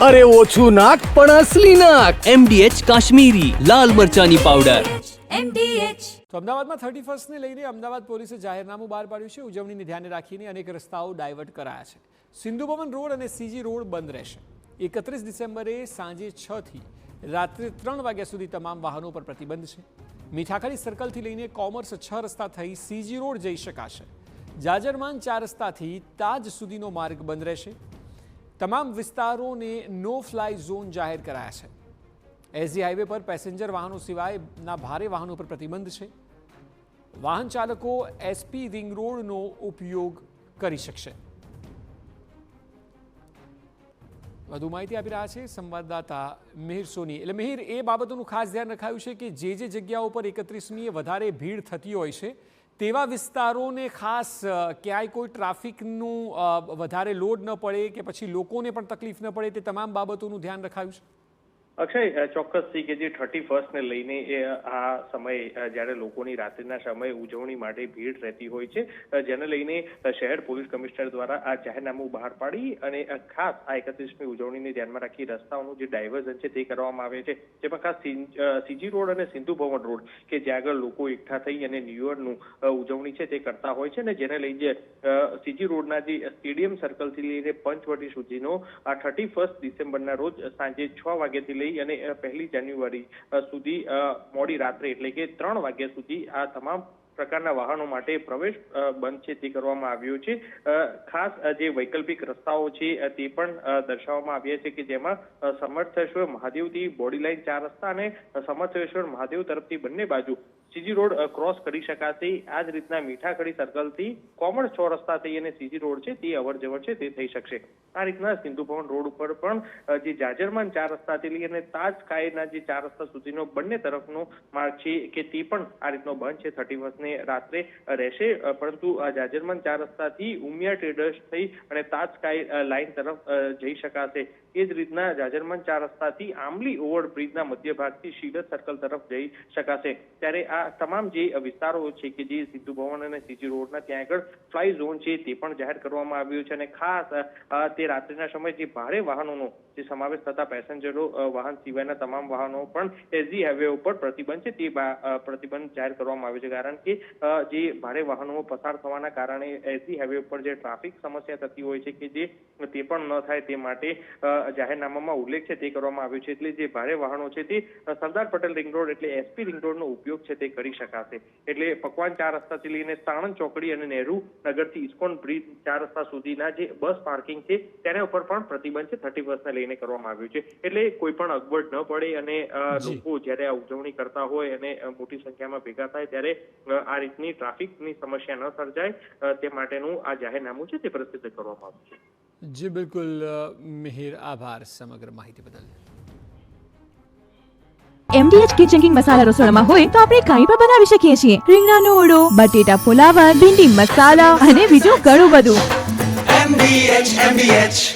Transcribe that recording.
અરે ઓછું નાક પણ અસલી નાક. MDH કાશ્મીરી લાલ મરચાની પાવડર. તો અમદાવાદમાં 31st ને લઈને અમદાવાદ પોલીસે જાહેરનામું બહાર પાડ્યું છે. ઉજવણીને ધ્યાને રાખીને અનેક રસ્તાઓ ડાયવર્ટ કરાયા છે. સિંધુ ભવન રોડ અને CG રોડ બંધ રહેશે. 31 ડિસેમ્બરે સાંજે 6 થી રાત્રે 3 વાગ્યા સુધી તમામ વાહનો પર પ્રતિબંધ છે. મીઠાખડી સર્કલથી લઈને કોમર્સ 6 રસ્તા થઈ CG રોડ જઈ શકાશે. જાજરમાન 4 રસ્તાથી તાજ સુધીનો માર્ગ બંધ રહેશે. તમામ વિસ્તારોને નો ફ્લાય ઝોન જાહેર કરાયા છે. SG હાઈવે પર પેસેન્જર વાહનો સિવાયના ભારે વાહનો પર પ્રતિબંધ છે. વાહન ચાલકો SP રિંગ રોડનો ઉપયોગ કરી શકશે. વધુ માહિતી આપી રહ્યા છે સંવાદદાતા મિહિર સોની. એટલે મિહિર, એ બાબતોનું ખાસ ધ્યાન રખાયું છે કે જે જગ્યાઓ પર 31મીએ વધારે ભીડ થતી હોય છે તેવા વિસ્તારોને ખાસ ક્યાંય કોઈ ટ્રાફિકનું વધારે લોડ ન પડે કે પછી લોકોને પણ તકલીફ ન પડે તે તમામ બાબતોનું ધ્યાન રખાયું છે. અક્ષય, ચોક્કસથી કે જે 31st ને લઈને આ સમયે જ્યારે લોકોની રાત્રિના સમયે ઉજવણી માટે ભીડ રહેતી હોય છે, જેને લઈને શહેર પોલીસ કમિશનર દ્વારા આ જાહેરનામું બહાર પાડી અને ખાસ આ 31મી ઉજવણીને ધ્યાનમાં રાખી રસ્તાઓનું જે ડાયવર્ઝન છે તે કરવામાં આવે છે. જેમાં ખાસ CG રોડ અને સિંધુ ભવન રોડ કે જ્યાં આગળ લોકો એકઠા થઈ અને ન્યૂ યરનું ઉજવણી છે તે કરતા હોય છે ને જેને લઈને CG રોડના જે સ્ટેડિયમ સર્કલથી લઈને પંચવટી સુધીનો આ 31 ડિસેમ્બરના રોજ સાંજે 6 વાગ્યાથી અને 1 જાન્યુઆરી સુધી મોડી રાત્રે એટલે કે 3 વાગ્યા સુધી આ તમામ પ્રકારના વાહનો માટે પ્રવેશ બંધ છે તે કરવામાં આવ્યો છે. ખાસ જે વૈકલ્પિક રસ્તાઓ છે તે પણ દર્શાવવામાં આવ્યા છે કે જેમાં સમર્થેશ્વર મહાદેવથી બોડી લાઈન 4 રસ્તા અને સમર્થેશ્વર મહાદેવ તરફથી બંને બાજુ CG રોડ ક્રોસ કરી શકાશે. આ જ રીતના મીઠાખડી સર્કલથી કોમર્સ 6 રસ્તા થઈ અને CG રોડ છે તે અવર જવર છે તે થઈ શકશે. આ રીતના સિંધુ ભવન રોડ ઉપર પણ જે જાજરમાન 4 રસ્તાથી લઈ અને તાજ સ્કાયના જે 4 રસ્તા સુધીનો બંને તરફનો માર્ગ છે કે તે પણ આ રીતનો બંધ છે 31 ને રાત્રે રહેશે. પરંતુ આ જાજરમાન 4 રસ્તાથી ઉમિયા ટ્રેડર્સ થઈ અને તાજ સ્કાય લાઇન તરફ જઈ શકાશે. એ જ રીતના જાજરમાન 4 રસ્તાથી આંબલી ઓવરબ્રિજના મધ્ય ભાગથી શીલત સર્કલ તરફ જઈ શકાશે. ત્યારે આ તમામ જે વિસ્તારો છે કે જે સિંધુ ભવન અને CG રોડના ત્યાં આગળ ફ્લાય ઝોન છે તે પણ જાહેર કરવામાં આવ્યું છે અને ખાસ તે રાત્રિના સમયે જે ભારે વાહનોનો જે સમાવેશ થતા પેસેન્જરો વાહન સિવાયના તમામ વાહનો પણ SG હાઈવે ઉપર પ્રતિબંધ છે તે પ્રતિબંધ જાહેર કરવામાં આવ્યો છે. કારણ કે જે ભારે વાહનો પસાર થવાના કારણે SG હાઈવે ઉપર જે ટ્રાફિક સમસ્યા થતી હોય છે કે જે તે પણ ન થાય તે માટે જાહેરનામામાં ઉલ્લેખ છે તે કરવામાં આવ્યો છે. એટલે જે ભારે વાહનો છે તે સરદાર પટેલ રિંગ રોડ એટલે SP રિંગ રોડનો ઉપયોગ છે તે કરી શકાશે. એટલે પકવાન 4 રસ્તાથી લઈને સાણંદ ચોકડી અને નહેરુ નગરથી ઇસ્કોન બ્રિજ 4 રસ્તા સુધીના જે બસ પાર્કિંગ છે તેના ઉપર પણ પ્રતિબંધ છે 31 ને લઈને કરવામાં આવ્યું છે. એટલે કોઈ પણ અગવડ ન પડે અને લોકો જ્યારે આ ઉજવણી કરતા હોય અને મોટી સંખ્યામાં ભેગા થાય ત્યારે આ રીતની ટ્રાફિકની સમસ્યા ન સર્જાય તે માટેનું આ જાહેરનામું છે તે પ્રસિદ્ધ કરવામાં આવ્યું છે. જી બિલકુલ મિહિર, આભાર સમગ્ર માહિતી બદલ. MDH કિચન કિંગ મસાલા રસોડામાં હોય તો આપણે કાંઈ પણ બનાવી શકીએ છીએ. રીંગણાનો ઓળો, બટેટા ફુલાવર, ભીંડી મસાલા અને બીજું ઘણું બધું. MDH